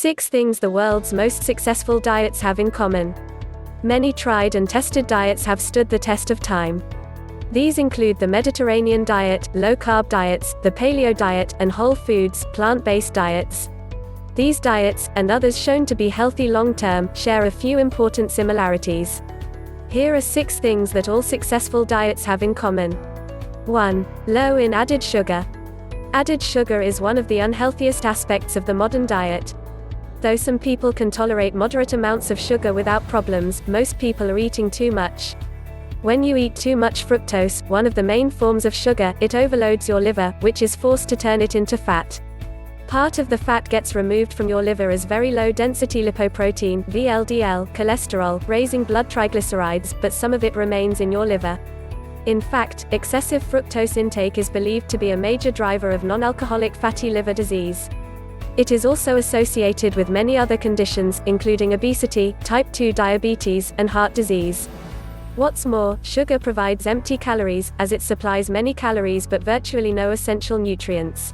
6 things the world's most successful diets have in common. Many tried and tested diets have stood the test of time. These include the Mediterranean diet, low-carb diets, the paleo diet, and whole foods, plant-based diets. These diets, and others shown to be healthy long-term, share a few important similarities. Here are 6 things that all successful diets have in common. 1. Low in added sugar. Added sugar is one of the unhealthiest aspects of the modern diet. Though some people can tolerate moderate amounts of sugar without problems, most people are eating too much. When you eat too much fructose, one of the main forms of sugar, it overloads your liver, which is forced to turn it into fat. Part of the fat gets removed from your liver as very low-density lipoprotein, VLDL, cholesterol, raising blood triglycerides, but some of it remains in your liver. In fact, excessive fructose intake is believed to be a major driver of non-alcoholic fatty liver disease. It is also associated with many other conditions, including obesity, type 2 diabetes, and heart disease. What's more, sugar provides empty calories, as it supplies many calories but virtually no essential nutrients.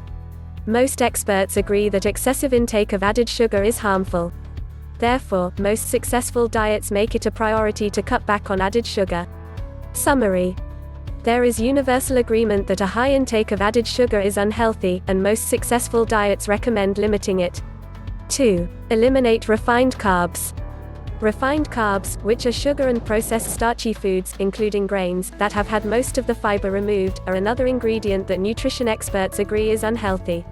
Most experts agree that excessive intake of added sugar is harmful. Therefore, most successful diets make it a priority to cut back on added sugar. Summary. There is universal agreement that a high intake of added sugar is unhealthy, and most successful diets recommend limiting it. 2. Eliminate refined carbs. Refined carbs, which are sugar and processed starchy foods, including grains, that have had most of the fiber removed, are another ingredient that nutrition experts agree is unhealthy.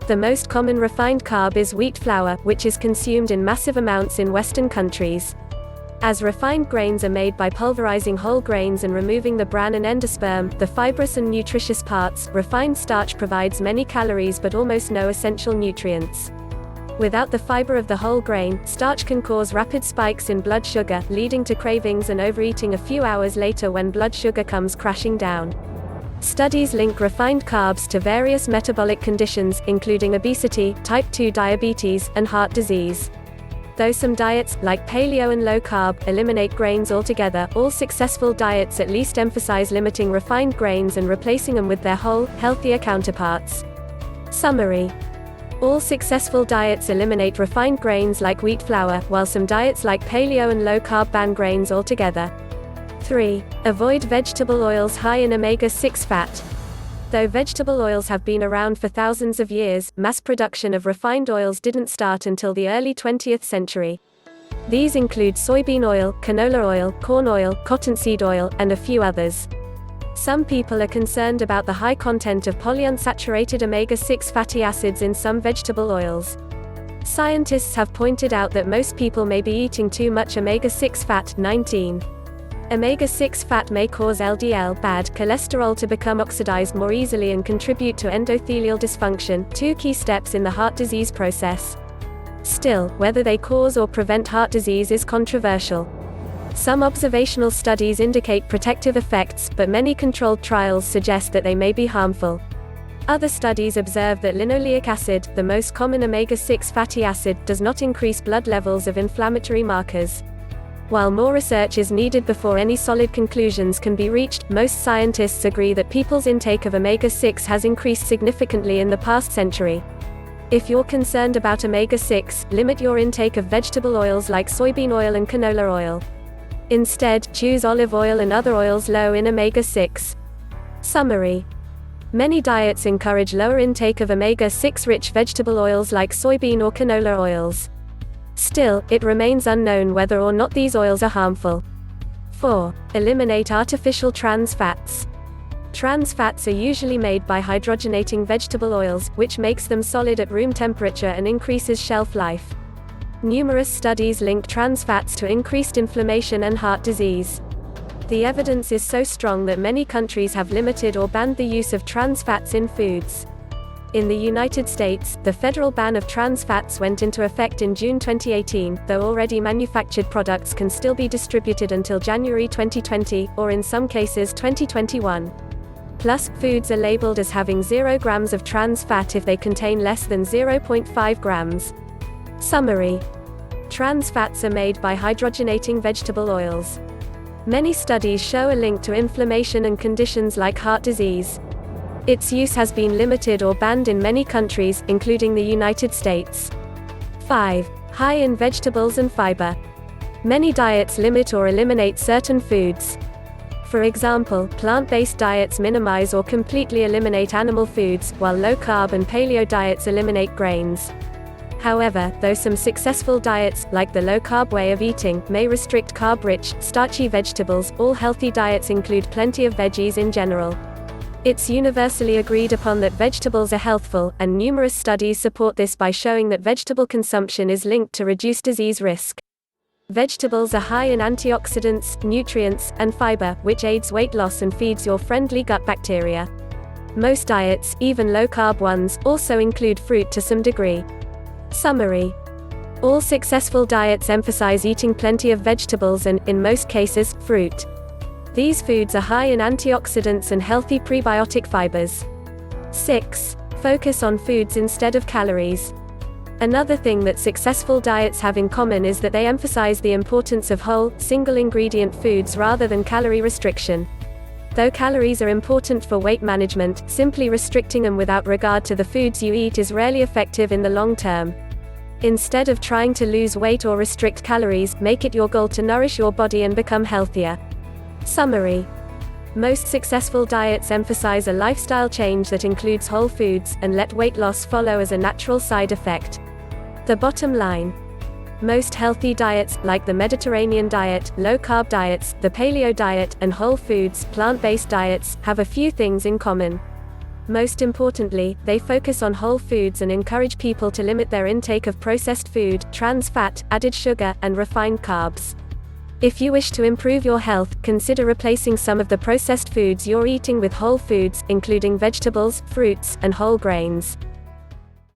The most common refined carb is wheat flour, which is consumed in massive amounts in Western countries. As refined grains are made by pulverizing whole grains and removing the bran and endosperm, the fibrous and nutritious parts, refined starch provides many calories but almost no essential nutrients. Without the fiber of the whole grain, starch can cause rapid spikes in blood sugar, leading to cravings and overeating a few hours later when blood sugar comes crashing down. Studies link refined carbs to various metabolic conditions, including obesity, type 2 diabetes, and heart disease. Though some diets, like paleo and low-carb, eliminate grains altogether, all successful diets at least emphasize limiting refined grains and replacing them with their whole, healthier counterparts. Summary. All successful diets eliminate refined grains like wheat flour, while some diets like paleo and low-carb ban grains altogether. 3. Avoid vegetable oils high in omega-6 fat. Though vegetable oils have been around for thousands of years, mass production of refined oils didn't start until the early 20th century. These include soybean oil, canola oil, corn oil, cottonseed oil, and a few others. Some people are concerned about the high content of polyunsaturated omega-6 fatty acids in some vegetable oils. Scientists have pointed out that most people may be eating too much omega-6 fat. 19. Omega-6 fat may cause LDL, bad cholesterol, to become oxidized more easily and contribute to endothelial dysfunction, 2 key steps in the heart disease process. Still, whether they cause or prevent heart disease is controversial. Some observational studies indicate protective effects, but many controlled trials suggest that they may be harmful. Other studies observe that linoleic acid, the most common omega-6 fatty acid, does not increase blood levels of inflammatory markers. While more research is needed before any solid conclusions can be reached, most scientists agree that people's intake of omega-6 has increased significantly in the past century. If you're concerned about omega-6, limit your intake of vegetable oils like soybean oil and canola oil. Instead, choose olive oil and other oils low in omega-6. Summary. Many diets encourage lower intake of omega-6 rich vegetable oils like soybean or canola oils. Still, it remains unknown whether or not these oils are harmful. 4. Eliminate artificial trans fats. Trans fats are usually made by hydrogenating vegetable oils, which makes them solid at room temperature and increases shelf life. Numerous studies link trans fats to increased inflammation and heart disease. The evidence is so strong that many countries have limited or banned the use of trans fats in foods. In the United States, the federal ban of trans fats went into effect in June 2018, though already manufactured products can still be distributed until January 2020, or in some cases 2021. Plus, foods are labeled as having 0 grams of trans fat if they contain less than 0.5 grams. Summary. Trans fats are made by hydrogenating vegetable oils. Many studies show a link to inflammation and conditions like heart disease. Its use has been limited or banned in many countries, including the United States. 5. High in vegetables and fiber. Many diets limit or eliminate certain foods. For example, plant-based diets minimize or completely eliminate animal foods, while low-carb and paleo diets eliminate grains. However, though some successful diets, like the low-carb way of eating, may restrict carb-rich, starchy vegetables, all healthy diets include plenty of veggies in general. It's universally agreed upon that vegetables are healthful, and numerous studies support this by showing that vegetable consumption is linked to reduced disease risk. Vegetables are high in antioxidants, nutrients, and fiber, which aids weight loss and feeds your friendly gut bacteria. Most diets, even low-carb ones, also include fruit to some degree. Summary. All successful diets emphasize eating plenty of vegetables and, in most cases, fruit. These foods are high in antioxidants and healthy prebiotic fibers. 6. Focus on foods instead of calories. Another thing that successful diets have in common is that they emphasize the importance of whole, single-ingredient foods rather than calorie restriction. Though calories are important for weight management, simply restricting them without regard to the foods you eat is rarely effective in the long term. Instead of trying to lose weight or restrict calories, make it your goal to nourish your body and become healthier. Summary. Most successful diets emphasize a lifestyle change that includes whole foods, and let weight loss follow as a natural side effect. The bottom line. Most healthy diets, like the Mediterranean diet, low-carb diets, the paleo diet, and whole foods, plant-based diets, have a few things in common. Most importantly, they focus on whole foods and encourage people to limit their intake of processed food, trans fat, added sugar, and refined carbs. If you wish to improve your health, consider replacing some of the processed foods you're eating with whole foods, including vegetables, fruits, and whole grains.